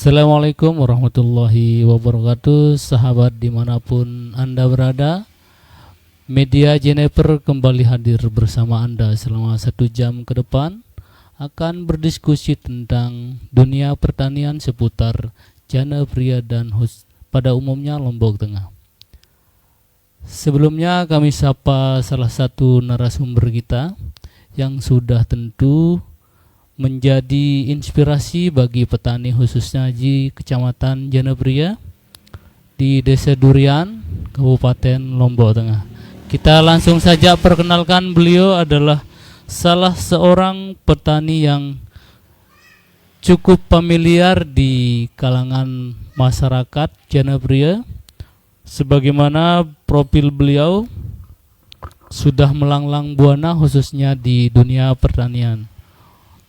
Assalamualaikum warahmatullahi wabarakatuh. Sahabat dimanapun Anda berada, Media Jennifer kembali hadir bersama Anda selama 1 jam ke depan akan berdiskusi tentang dunia pertanian seputar jana pria dan pada umumnya Lombok Tengah. Sebelumnya kami sapa salah satu narasumber kita yang sudah tentu menjadi inspirasi bagi petani khususnya di Kecamatan Janabria di Desa Durian, Kabupaten Lombok Tengah. Kita langsung saja perkenalkan, beliau adalah salah seorang petani yang cukup familiar di kalangan masyarakat Janabria, sebagaimana profil beliau sudah melanglang buana khususnya di dunia pertanian.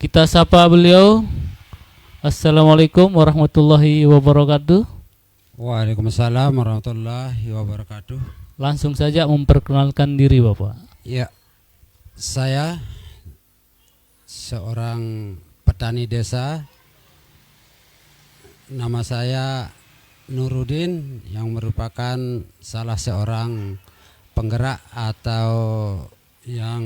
Kita sapa beliau. Assalamualaikum warahmatullahi wabarakatuh. Waalaikumsalam warahmatullahi wabarakatuh. Langsung saja memperkenalkan diri Bapak. Ya, saya seorang petani desa. Nama saya Nurudin, yang merupakan salah seorang penggerak atau yang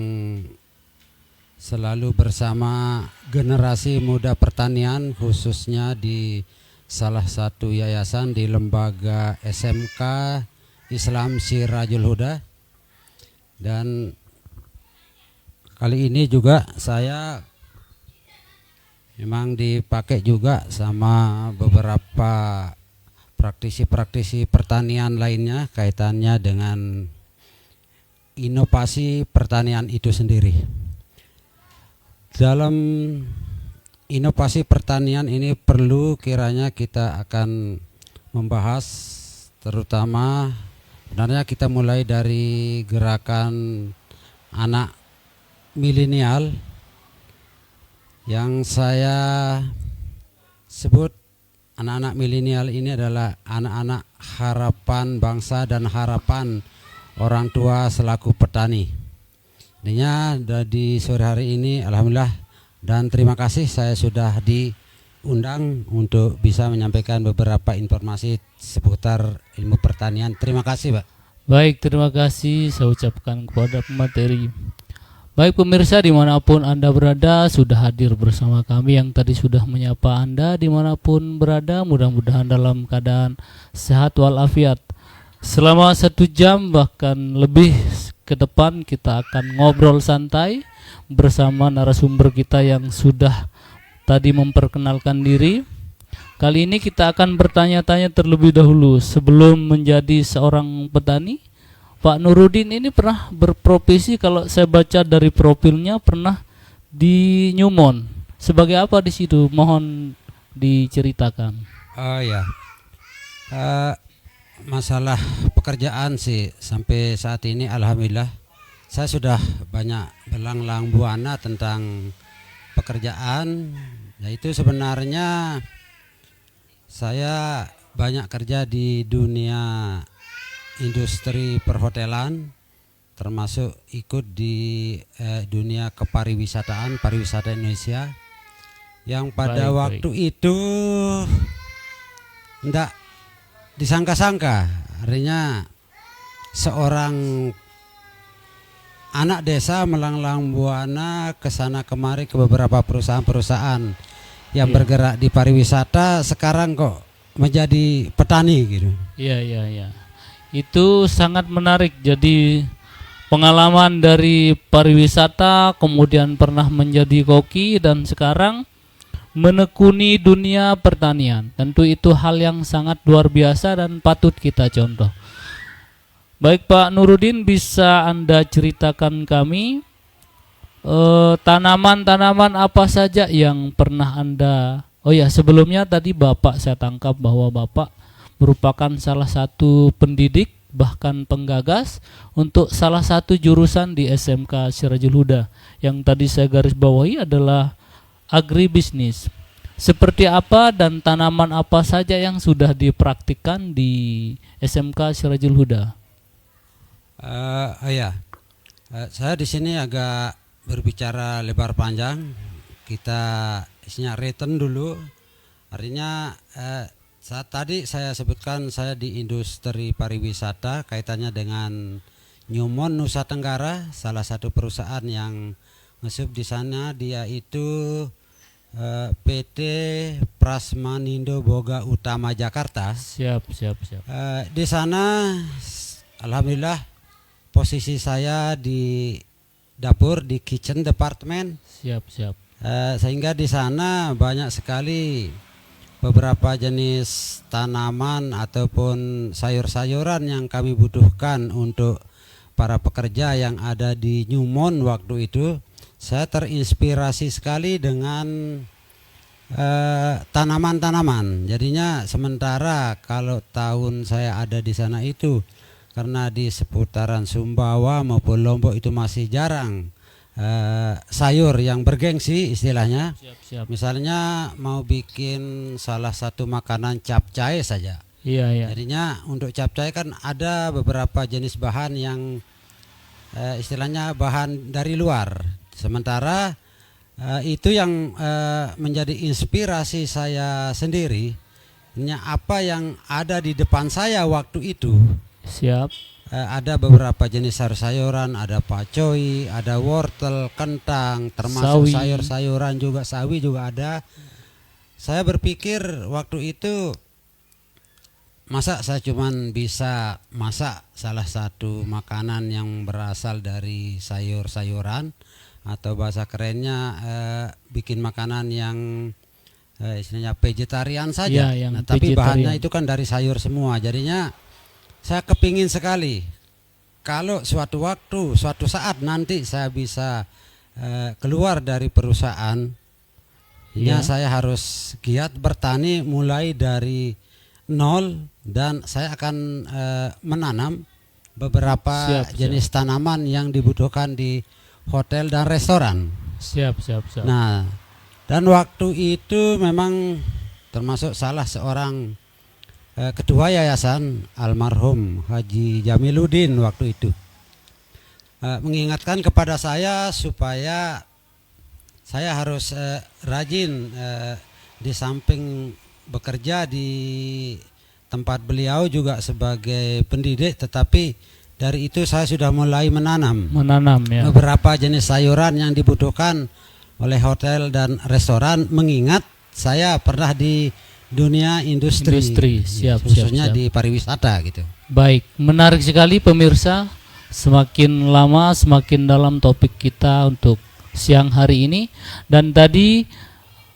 selalu bersama generasi muda pertanian, khususnya di salah satu yayasan di lembaga SMK Islam Sirajul Huda. Dan kali ini juga saya memang dipakai juga sama beberapa praktisi-praktisi pertanian lainnya kaitannya dengan inovasi pertanian itu sendiri. Dalam inovasi pertanian ini perlu kiranya kita akan membahas, terutama sebenarnya kita mulai dari gerakan anak milenial yang saya sebut anak-anak milenial ini adalah anak-anak harapan bangsa dan harapan orang tua selaku petani. Intinya di sore hari ini alhamdulillah dan terima kasih saya sudah diundang untuk bisa menyampaikan beberapa informasi seputar ilmu pertanian. Terima kasih, Pak. Baik, terima kasih saya ucapkan kepada pemateri. Baik pemirsa dimanapun Anda berada, sudah hadir bersama kami yang tadi sudah menyapa Anda dimanapun berada. Mudah-mudahan dalam keadaan sehat walafiat. Selama 1 jam bahkan lebih ke depan kita akan ngobrol santai bersama narasumber kita yang sudah tadi memperkenalkan diri. Kali ini kita akan bertanya-tanya terlebih dahulu sebelum menjadi seorang petani. Pak Nurudin ini pernah berprofesi, kalau saya baca dari profilnya pernah di Newmont. Sebagai apa di situ? Mohon diceritakan. Oh ya. Masalah pekerjaan sih sampai saat ini alhamdulillah saya sudah banyak berlanglang buana tentang pekerjaan. Yaitu sebenarnya saya banyak kerja di dunia industri perhotelan, termasuk ikut di dunia kepariwisataan, pariwisata Indonesia, yang pada waktu itu enggak disangka-sangka, artinya seorang anak desa melanglang buana ke sana kemari ke beberapa perusahaan-perusahaan yang bergerak di pariwisata, sekarang kok menjadi petani gitu. Iya. Itu sangat menarik. Jadi pengalaman dari pariwisata, kemudian pernah menjadi koki dan sekarang menekuni dunia pertanian. Tentu itu hal yang sangat luar biasa dan patut kita contoh. Baik Pak Nurudin, bisa Anda ceritakan kami tanaman-tanaman apa saja yang pernah Anda... Oh ya, sebelumnya tadi Bapak saya tangkap bahwa Bapak merupakan salah satu pendidik bahkan penggagas untuk salah satu jurusan di SMK Sirajul Huda. Yang tadi saya garis bawahi adalah agribisnis. Seperti apa dan tanaman apa saja yang sudah dipraktikkan di SMK Sirajul Huda? Saya di sini agak berbicara lebar panjang. Kita isinya return dulu Artinya saat tadi saya sebutkan saya di industri pariwisata kaitannya dengan Newmont Nusa Tenggara, salah satu perusahaan yang ngesub di sana. Dia itu PT Prasmanindo Boga Utama Jakarta. Siap. Di sana alhamdulillah posisi saya di dapur, di kitchen department. Siap. Sehingga di sana banyak sekali beberapa jenis tanaman ataupun sayur-sayuran yang kami butuhkan untuk para pekerja yang ada di Newmont waktu itu. Saya terinspirasi sekali dengan tanaman-tanaman. Jadinya sementara kalau tahun saya ada di sana itu, karena di seputaran Sumbawa maupun Lombok itu masih jarang sayur yang bergengsi istilahnya. Siap. Misalnya mau bikin salah satu makanan capcay saja. Iya. Jadinya untuk capcay kan ada beberapa jenis bahan yang istilahnya bahan dari luar. Sementara itu yang menjadi inspirasi saya sendiri. Apa yang ada di depan saya waktu itu. Siap. Ada beberapa jenis sayur-sayuran, ada pakcoy, ada wortel, kentang, termasuk sayur-sayuran juga, sawi juga ada. Saya berpikir waktu itu, masa saya cuman bisa masak salah satu makanan yang berasal dari sayur-sayuran, atau bahasa kerennya bikin makanan yang istilahnya vegetarian saja. Yang tapi vegetarian. Bahannya itu kan dari sayur semua. Jadinya saya kepingin sekali kalau suatu waktu, suatu saat nanti saya bisa keluar dari perusahaan, ya saya harus giat bertani mulai dari nol, dan saya akan menanam beberapa jenis tanaman yang dibutuhkan di hotel dan restoran. Siap. Nah, dan waktu itu memang termasuk salah seorang ketua yayasan almarhum Haji Jamiluddin waktu itu mengingatkan kepada saya supaya saya harus rajin di samping bekerja di tempat beliau juga sebagai pendidik, tetapi dari itu saya sudah mulai menanam ya, beberapa jenis sayuran yang dibutuhkan oleh hotel dan restoran, mengingat saya pernah di dunia industri. Khususnya di pariwisata gitu. Baik, menarik sekali pemirsa. Semakin lama semakin dalam topik kita untuk siang hari ini. Dan tadi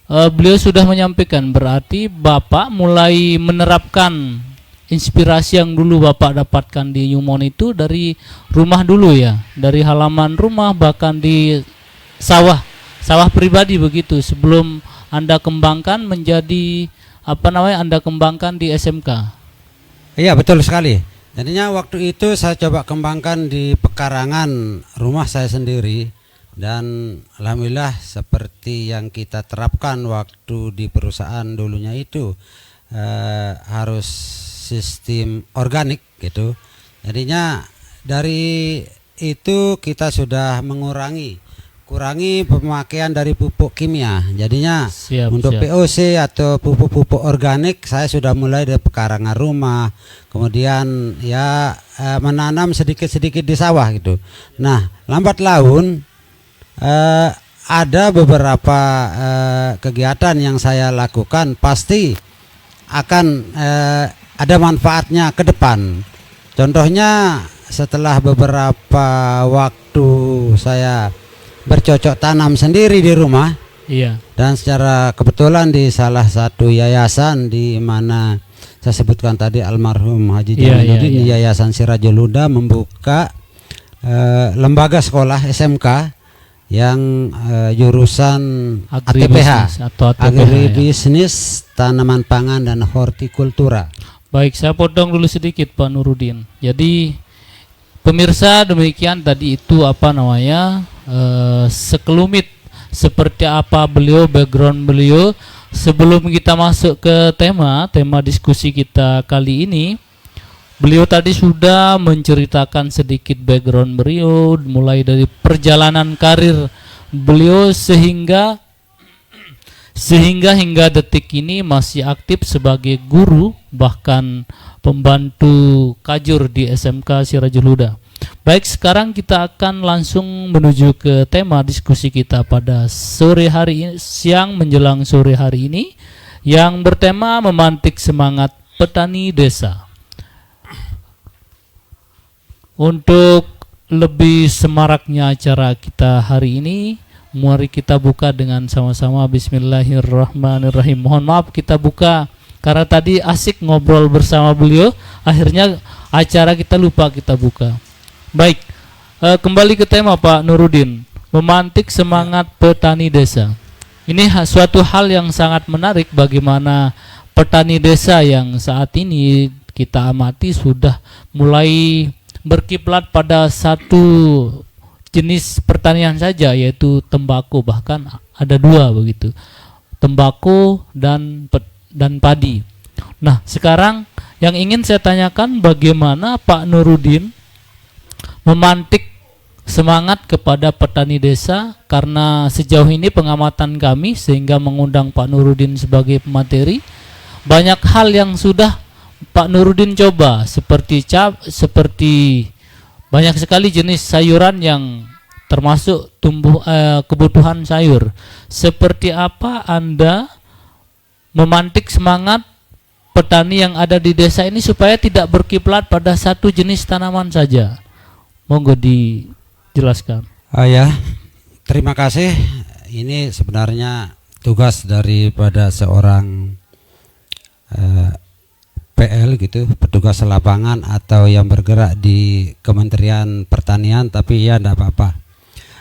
beliau sudah menyampaikan, berarti Bapak mulai menerapkan inspirasi yang dulu Bapak dapatkan di Newmont itu dari rumah dulu ya, dari halaman rumah, bahkan di sawah pribadi begitu, sebelum Anda kembangkan menjadi Anda kembangkan di SMK. Iya, betul sekali. Jadinya waktu itu saya coba kembangkan di pekarangan rumah saya sendiri, dan alhamdulillah seperti yang kita terapkan waktu di perusahaan dulunya itu harus sistem organik gitu. Jadinya dari itu kita sudah mengurangi pemakaian dari pupuk kimia. Jadinya untuk POC atau pupuk-pupuk organik saya sudah mulai dari pekarangan rumah, kemudian ya menanam sedikit-sedikit di sawah gitu. Nah, lambat laun ada beberapa kegiatan yang saya lakukan pasti akan ada manfaatnya ke depan. Contohnya setelah beberapa waktu saya bercocok tanam sendiri di rumah, dan secara kebetulan di salah satu yayasan di mana saya sebutkan tadi almarhum Haji Jamiluddin, Yayasan Sirajul Huda membuka lembaga sekolah SMK yang jurusan ATPH, Agribisnis, Tanaman Pangan dan Hortikultura. Baik, saya potong dulu sedikit Pak Nurudin. Jadi pemirsa, demikian tadi itu sekelumit seperti apa beliau, background beliau. Sebelum kita masuk ke tema diskusi kita kali ini, beliau tadi sudah menceritakan sedikit background beliau, mulai dari perjalanan karir beliau sehingga sehingga hingga detik ini masih aktif sebagai guru bahkan pembantu kajur di SMK Sirajul Huda. Baik, sekarang kita akan langsung menuju ke tema diskusi kita pada sore hari ini, siang menjelang sore hari ini, yang bertema memantik semangat petani desa. Untuk lebih semaraknya acara kita hari ini, mari kita buka dengan sama-sama Bismillahirrahmanirrahim. Mohon maaf kita buka karena tadi asik ngobrol bersama beliau, akhirnya acara kita lupa kita buka. Baik, kembali ke tema Pak Nurudin, memantik semangat petani desa. Ini suatu hal yang sangat menarik, bagaimana petani desa yang saat ini kita amati sudah mulai berkiblat pada satu jenis pertanian saja, yaitu tembakau, bahkan ada dua begitu, tembakau dan padi. Nah, sekarang yang ingin saya tanyakan, bagaimana Pak Nurudin memantik semangat kepada petani desa, karena sejauh ini pengamatan kami sehingga mengundang Pak Nurudin sebagai pemateri, banyak hal yang sudah Pak Nurudin coba, seperti banyak sekali jenis sayuran yang termasuk kebutuhan sayur. Seperti apa Anda memantik semangat petani yang ada di desa ini supaya tidak berkiblat pada satu jenis tanaman saja? Monggo dijelaskan. Ya, terima kasih. Ini sebenarnya tugas daripada seorang PL gitu, petugas lapangan atau yang bergerak di Kementerian Pertanian, tapi ya tidak apa-apa.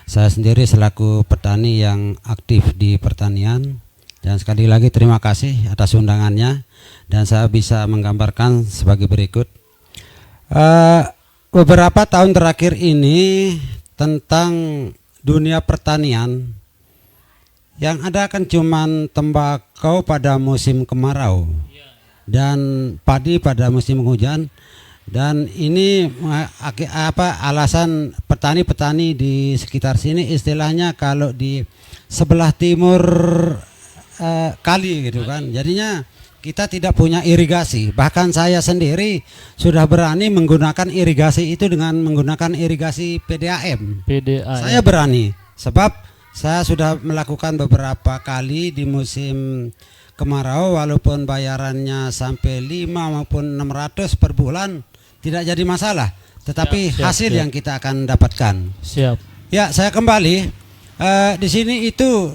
Saya sendiri selaku petani yang aktif di pertanian, dan sekali lagi terima kasih atas undangannya, dan saya bisa menggambarkan sebagai berikut. Beberapa tahun terakhir ini tentang dunia pertanian, yang ada kan cuman tembakau pada musim kemarau dan padi pada musim hujan. Dan ini alasan petani-petani di sekitar sini istilahnya kalau di sebelah timur kali gitu kan, jadinya kita tidak punya irigasi. Bahkan saya sendiri sudah berani menggunakan irigasi itu dengan menggunakan irigasi PDAM. Saya berani sebab saya sudah melakukan beberapa kali di musim kemarau, walaupun bayarannya sampai 5 maupun 600 per bulan tidak jadi masalah, tetapi hasil yang kita akan dapatkan. Ya, saya kembali di sini itu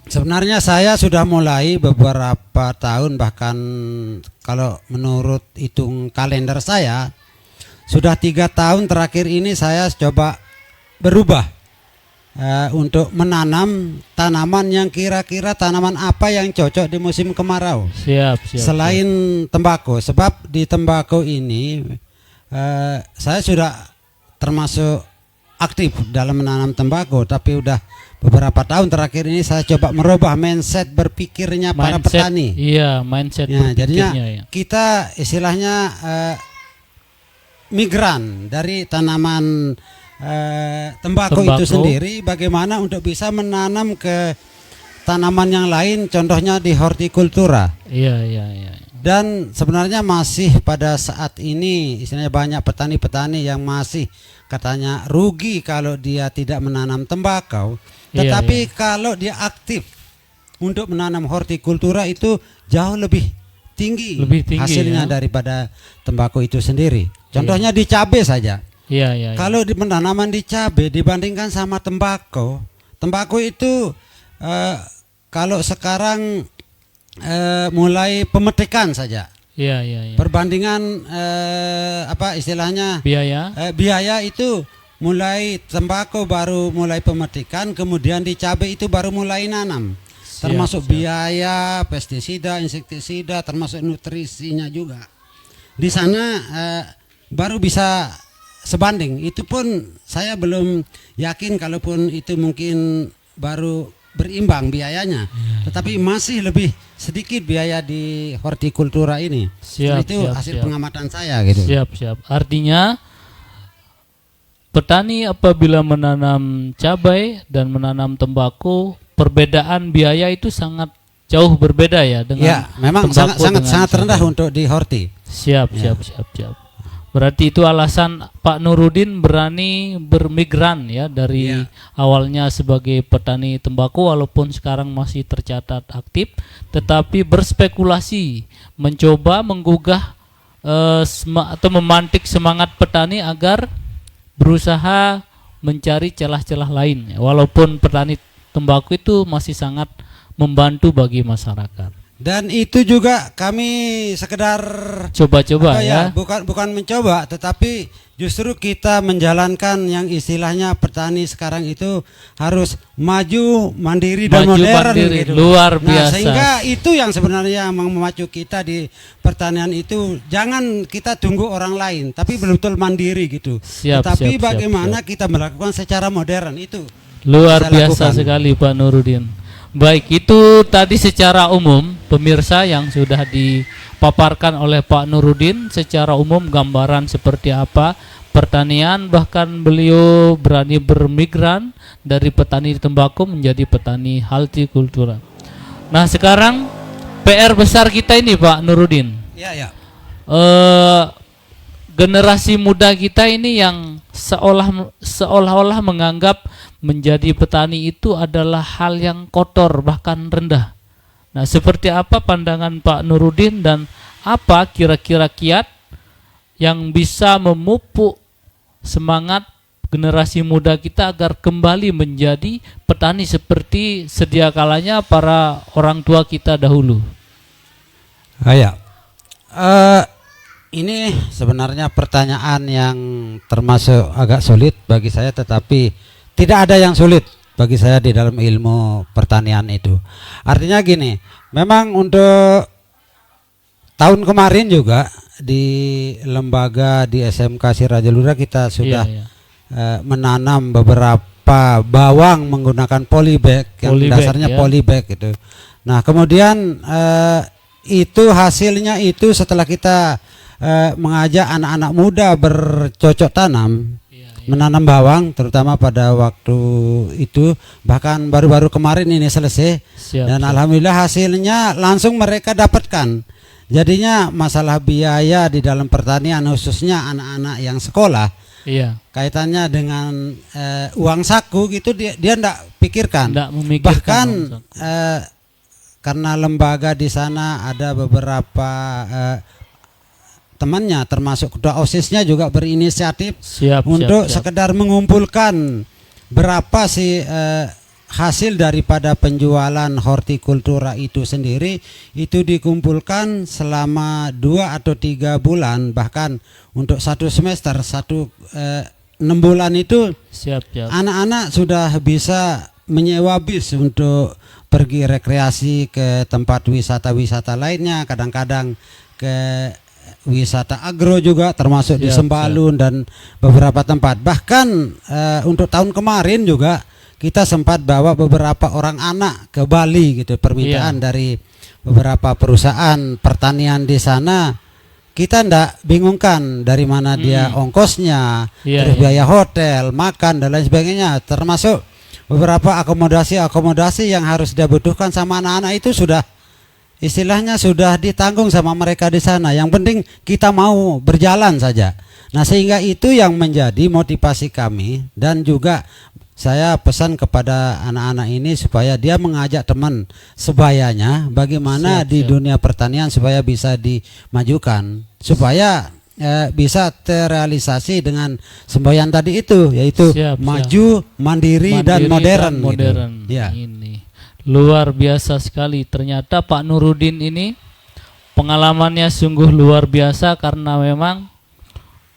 sebenarnya saya sudah mulai beberapa tahun, bahkan kalau menurut hitung kalender saya sudah 3 tahun terakhir ini saya coba berubah untuk menanam tanaman yang kira-kira tanaman apa yang cocok di musim kemarau. Selain tembakau, sebab di tembakau ini saya sudah termasuk aktif dalam menanam tembakau, tapi udah beberapa tahun terakhir ini saya coba merubah mindset berpikirnya para petani. Iya, mindset ya, jadinya ya. Kita istilahnya migran dari tanaman tembakau itu sendiri, bagaimana untuk bisa menanam ke tanaman yang lain, contohnya di hortikultura. Iya. Dan sebenarnya masih pada saat ini istilahnya banyak petani-petani yang masih katanya rugi kalau dia tidak menanam tembakau, tetapi kalau dia aktif untuk menanam hortikultura itu jauh lebih tinggi hasilnya daripada tembakau itu sendiri. Contohnya di cabai saja. Kalau di penanaman di cabai dibandingkan sama tembakau itu kalau sekarang mulai pemetikan saja. Perbandingan apa istilahnya biaya itu mulai tembakau baru mulai pemetikan, kemudian di cabai itu baru mulai nanam. Termasuk biaya pestisida, insektisida, termasuk nutrisinya juga. Di sana baru bisa sebanding. Itu pun saya belum yakin, kalaupun itu mungkin baru berimbang biayanya, tetapi masih lebih sedikit biaya di hortikultura ini. Itu hasil pengamatan saya gitu. Artinya petani apabila menanam cabai dan menanam tembakau perbedaan biaya itu sangat jauh berbeda ya dengan Ya, memang tembakau dengan sangat rendah cabai. untuk di horti. Siap. Berarti itu alasan Pak Nurudin berani bermigran ya dari Iya. awalnya sebagai petani tembakau walaupun sekarang masih tercatat aktif, tetapi berspekulasi mencoba menggugah atau memantik semangat petani agar berusaha mencari celah-celah lain ya. Walaupun petani tembakau itu masih sangat membantu bagi masyarakat. Dan itu juga kami sekedar Coba-coba apa ya. bukan mencoba, tetapi justru kita menjalankan yang istilahnya petani sekarang itu harus maju, mandiri dan Maju, modern mandiri, gitu. luar Nah, biasa. sehingga itu yang sebenarnya memacu kita di pertanian itu, jangan kita tunggu orang lain, tapi betul-betul mandiri gitu. Siap, Tetapi siap, bagaimana kita melakukan secara modern itu. Luar Saya biasa lakukan. sekali Pak Nurudin. Baik, itu tadi secara umum pemirsa yang sudah dipaparkan oleh Pak Nurudin secara umum gambaran seperti apa pertanian, bahkan beliau berani bermigran dari petani tembakau menjadi petani hortikultura. Nah, sekarang PR besar kita ini Pak Nurudin. Ya. Generasi muda kita ini yang seolah-olah menganggap menjadi petani itu adalah hal yang kotor bahkan rendah. Nah, seperti apa pandangan Pak Nurudin dan apa kira-kira kiat yang bisa memupuk semangat generasi muda kita agar kembali menjadi petani seperti sedia kalanya para orang tua kita dahulu? Ini sebenarnya pertanyaan yang termasuk agak sulit bagi saya, tetapi tidak ada yang sulit bagi saya di dalam ilmu pertanian itu. Artinya gini, memang untuk tahun kemarin juga di lembaga di SMK Sirajul Huda kita sudah menanam beberapa bawang menggunakan polybag yang dasarnya polybag gitu. Nah, kemudian itu hasilnya itu setelah kita mengajak anak-anak muda bercocok tanam, menanam bawang terutama pada waktu itu, bahkan baru-baru kemarin ini selesai. Dan alhamdulillah hasilnya langsung mereka dapatkan. Jadinya masalah biaya di dalam pertanian khususnya anak-anak yang sekolah, kaitannya dengan uang saku gitu dia enggak pikirkan. Bahkan karena lembaga di sana ada beberapa temannya termasuk ketua OSIS-nya juga berinisiatif untuk sekedar mengumpulkan berapa sih hasil daripada penjualan hortikultura itu sendiri, itu dikumpulkan selama 2 atau 3 bulan, bahkan untuk 1 semester 6 bulan itu anak-anak sudah bisa menyewa bis untuk pergi rekreasi ke tempat wisata-wisata lainnya, kadang-kadang ke wisata agro juga termasuk di Sembalun dan beberapa tempat. Bahkan untuk tahun kemarin juga kita sempat bawa beberapa orang anak ke Bali gitu, permintaan dari beberapa perusahaan pertanian di sana. Kita ndak bingungkan dari mana dia ongkosnya, terus biaya hotel, makan dan lain sebagainya, termasuk beberapa akomodasi yang harus dia butuhkan sama anak-anak itu sudah istilahnya sudah ditanggung sama mereka di sana. Yang penting kita mau berjalan saja. Nah, sehingga itu yang menjadi motivasi kami, dan juga saya pesan kepada anak-anak ini supaya dia mengajak teman sebayanya bagaimana di dunia pertanian supaya bisa dimajukan, supaya bisa terrealisasi dengan semboyan tadi itu, yaitu maju, mandiri dan modern. Gitu. Ya. Ini luar biasa sekali. Ternyata Pak Nurudin ini pengalamannya sungguh luar biasa, karena memang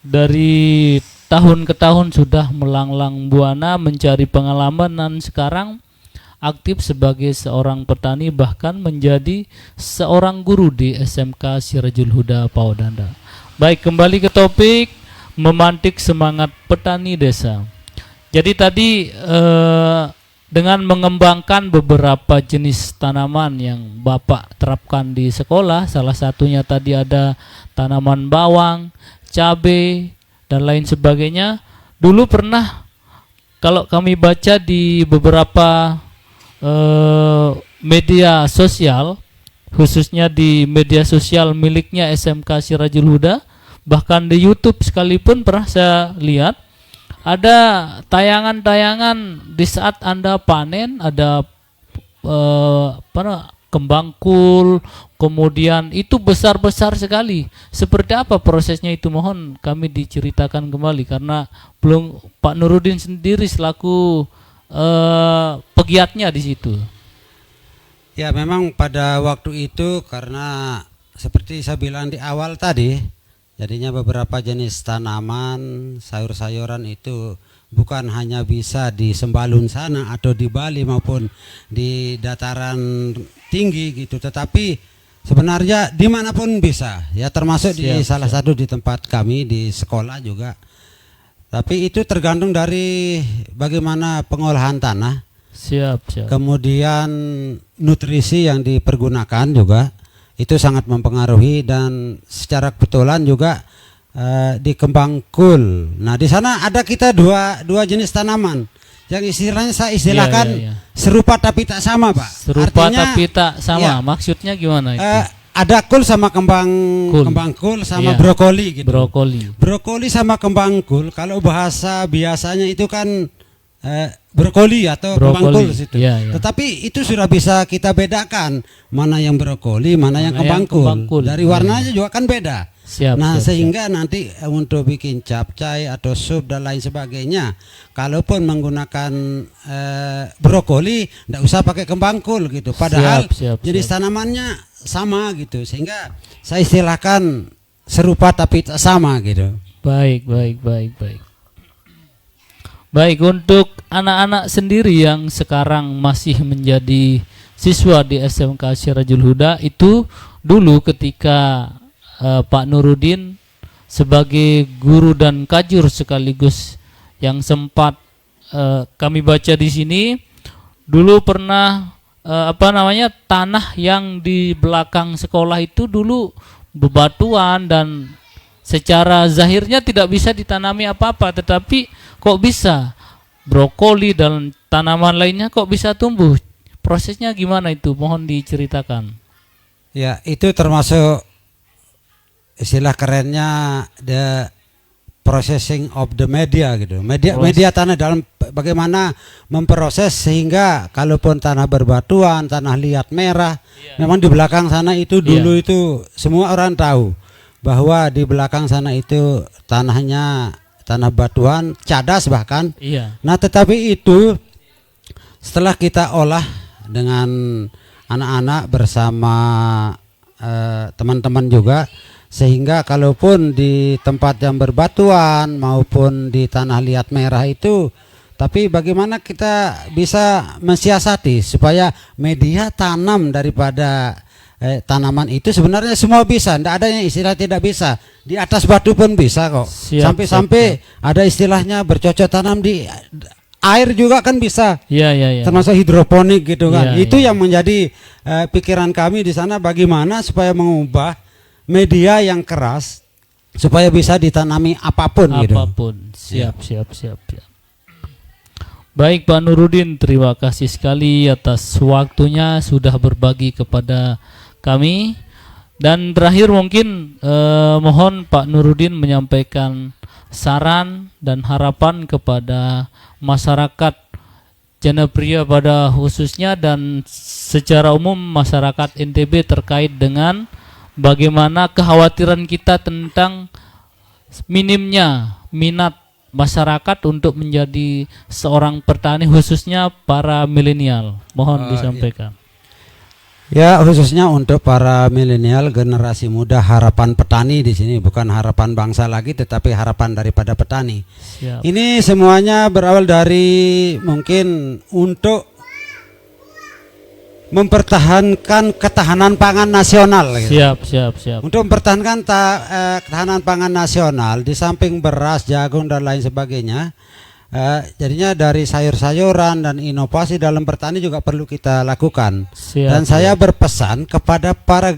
dari tahun ke tahun sudah melanglang buana mencari pengalaman, dan sekarang aktif sebagai seorang petani, bahkan menjadi seorang guru di SMK Sirajul Huda Paudanda. Baik, kembali ke topik memantik semangat petani desa. Jadi tadi dengan mengembangkan beberapa jenis tanaman yang Bapak terapkan di sekolah, salah satunya tadi ada tanaman bawang, cabai, dan lain sebagainya. Dulu pernah, kalau kami baca di beberapa media sosial, khususnya di media sosial miliknya SMK Sirajul Huda, bahkan di YouTube sekalipun pernah saya lihat ada tayangan-tayangan di saat Anda panen, ada kembang kul, kemudian itu besar-besar sekali. Seperti apa prosesnya itu? Mohon kami diceritakan kembali, karena belum Pak Nurudin sendiri selaku pegiatnya di situ. Ya, memang pada waktu itu karena seperti saya bilang di awal tadi, jadinya beberapa jenis tanaman, sayur-sayuran itu bukan hanya bisa di Sembalun sana atau di Bali maupun di dataran tinggi gitu, tetapi sebenarnya dimanapun bisa ya, termasuk di salah satu di tempat kami di sekolah juga. Tapi itu tergantung dari bagaimana pengolahan tanah, kemudian nutrisi yang dipergunakan juga itu sangat mempengaruhi, dan secara kebetulan juga di kembang kul. Nah, di sana ada kita dua jenis tanaman yang istilahnya saya istilahkan serupa tapi tak sama, Pak. Serupa tapi tak sama. Maksudnya gimana itu? Ada kul sama kembang kul sama brokoli gitu. Brokoli sama kembang kul, kalau bahasa biasanya itu kan brokoli atau kembang kul situ. Tetapi itu sudah bisa kita bedakan mana yang brokoli, mana yang kembang kul. Dari warnanya juga kan beda. Sehingga nanti untuk bikin capcay atau sup dan lain sebagainya, kalaupun menggunakan brokoli, tidak usah pakai kembang kul gitu. Padahal jenis tanamannya sama gitu, sehingga saya istilahkan serupa tapi tak sama gitu. Baik. Baik, untuk anak-anak sendiri yang sekarang masih menjadi siswa di SMK Sirajul Huda, itu dulu ketika Pak Nurudin sebagai guru dan kajur sekaligus yang sempat kami baca di sini, dulu pernah tanah yang di belakang sekolah itu dulu bebatuan dan secara zahirnya tidak bisa ditanami apa-apa, tetapi kok bisa brokoli dan tanaman lainnya kok bisa tumbuh? Prosesnya gimana itu? Mohon diceritakan. Ya, itu termasuk istilah kerennya the processing of the media gitu. Media tanah dalam bagaimana memproses sehingga kalaupun tanah berbatuan, tanah liat merah, memang di belakang sana itu dulu itu semua orang tahu bahwa di belakang sana itu tanahnya tanah batuan, cadas bahkan. Nah, tetapi itu setelah kita olah dengan anak-anak bersama teman-teman juga, sehingga kalaupun di tempat yang berbatuan maupun di tanah liat merah itu, tapi bagaimana kita bisa mensiasati supaya media tanam daripada tanaman itu sebenarnya semua bisa, tidak ada yang istilah tidak bisa. Di atas batu pun bisa kok. Sampai-sampai ada istilahnya bercocok tanam di air juga kan bisa. Termasuk hidroponik gitu kan. Itu yang menjadi pikiran kami di sana, bagaimana supaya mengubah media yang keras supaya bisa ditanami apapun. Siap. Baik Pak Nurudin, terima kasih sekali atas waktunya sudah berbagi kepada kami. Dan terakhir mungkin mohon Pak Nurudin menyampaikan saran dan harapan kepada masyarakat Janapria pada khususnya dan secara umum masyarakat NTB terkait dengan bagaimana kekhawatiran kita tentang minimnya minat masyarakat untuk menjadi seorang petani, khususnya para milenial. Mohon disampaikan. Ya, khususnya untuk para milenial, generasi muda, harapan petani di sini bukan harapan bangsa lagi, tetapi harapan daripada petani. Ini semuanya berawal dari mungkin untuk mempertahankan ketahanan pangan nasional. Siap. Untuk mempertahankan ketahanan pangan nasional, di samping beras, jagung dan lain sebagainya, jadinya dari sayur-sayuran dan inovasi dalam bertani juga perlu kita lakukan. Dan saya berpesan kepada para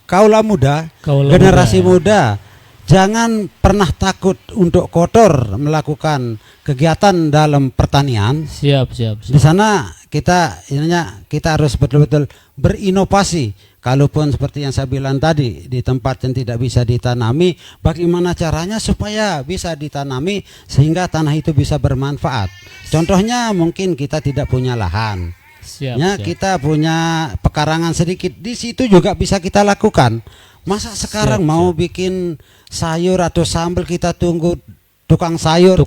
kaula muda, generasi muda, jangan pernah takut untuk kotor melakukan kegiatan dalam pertanian. Siap. Di sana kita harus betul-betul berinovasi. Kalaupun seperti yang saya bilang tadi, di tempat yang tidak bisa ditanami, bagaimana caranya supaya bisa ditanami sehingga tanah itu bisa bermanfaat. Contohnya mungkin kita tidak punya lahan, Siap. kita punya pekarangan sedikit, di situ juga bisa kita lakukan. Masa sekarang mau bikin sayur atau sambal kita tunggu tukang sayur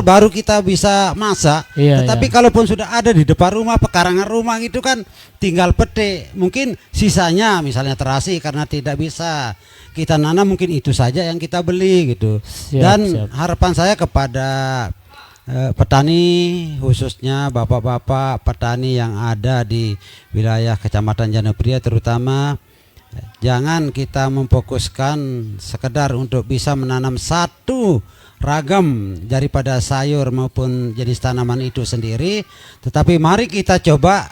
baru kita bisa masak. Tetapi kalaupun sudah ada di depan rumah, pekarangan rumah gitu kan, tinggal petik. Mungkin sisanya misalnya terasi karena tidak bisa kita nanam, mungkin itu saja yang kita beli gitu. Harapan saya kepada petani, khususnya bapak-bapak petani yang ada di wilayah Kecamatan Jana-Pria terutama, jangan kita memfokuskan sekedar untuk bisa menanam satu ragam daripada sayur maupun jenis tanaman itu sendiri, tetapi mari kita coba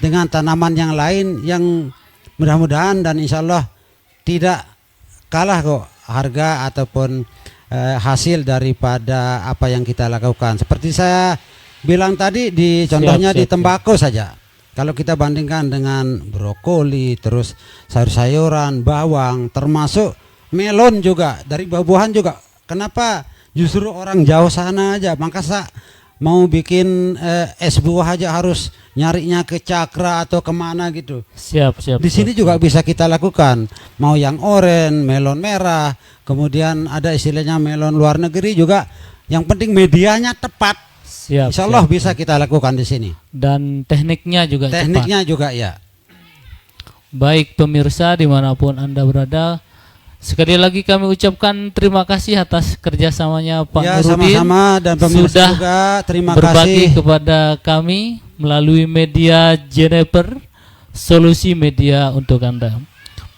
dengan tanaman yang lain yang mudah-mudahan dan insya Allah tidak kalah kok harga ataupun hasil daripada apa yang kita lakukan. Seperti saya bilang tadi, di contohnya di tembakau saja. Kalau kita bandingkan dengan brokoli, terus sayur-sayuran, bawang, termasuk melon juga, dari buah-buahan juga. Kenapa justru orang jauh sana aja? Maka mau bikin es buah aja harus nyarinya ke Cakra atau kemana gitu. Siap. Di sini juga bisa kita lakukan. Mau yang oren, melon merah, kemudian ada istilahnya melon luar negeri juga. Yang penting medianya tepat. Insya Allah bisa kita lakukan di sini. Dan tekniknya juga ya. Baik pemirsa dimanapun Anda berada, sekali lagi kami ucapkan terima kasih atas kerjasamanya Pak Nurudin. Sama-sama, dan pemirsa sudah juga terima berbagi kasih kepada kami melalui media Jeniper, solusi media untuk Anda.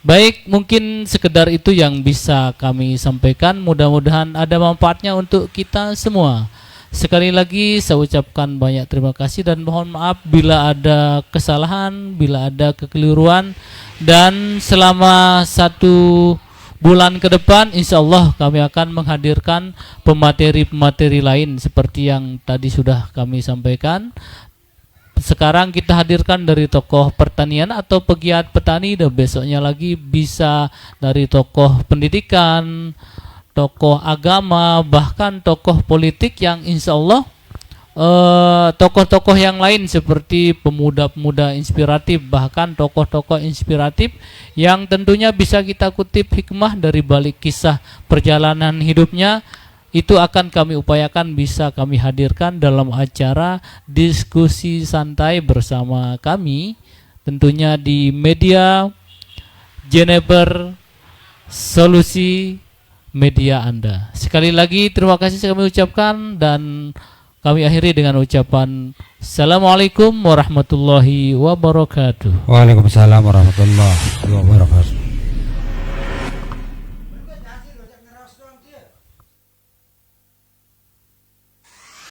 Baik, mungkin sekedar itu yang bisa kami sampaikan. Mudah-mudahan ada manfaatnya untuk kita semua. Sekali lagi saya ucapkan banyak terima kasih dan mohon maaf bila ada kesalahan, bila ada kekeliruan. Dan selama 1 bulan ke depan insya Allah kami akan menghadirkan pemateri-pemateri lain seperti yang tadi sudah kami sampaikan. Sekarang kita hadirkan dari tokoh pertanian atau pegiat petani, dan besoknya lagi bisa dari tokoh pendidikan, tokoh agama, bahkan tokoh politik yang insya Allah tokoh-tokoh yang lain seperti pemuda-pemuda inspiratif, bahkan tokoh-tokoh inspiratif yang tentunya bisa kita kutip hikmah dari balik kisah perjalanan hidupnya. Itu akan kami upayakan bisa kami hadirkan dalam acara diskusi santai bersama kami, tentunya di media Jeniper, solusi media Anda. Sekali lagi terima kasih kami ucapkan dan kami akhiri dengan ucapan Assalamualaikum warahmatullahi wabarakatuh. Waalaikumsalam warahmatullahi wabarakatuh.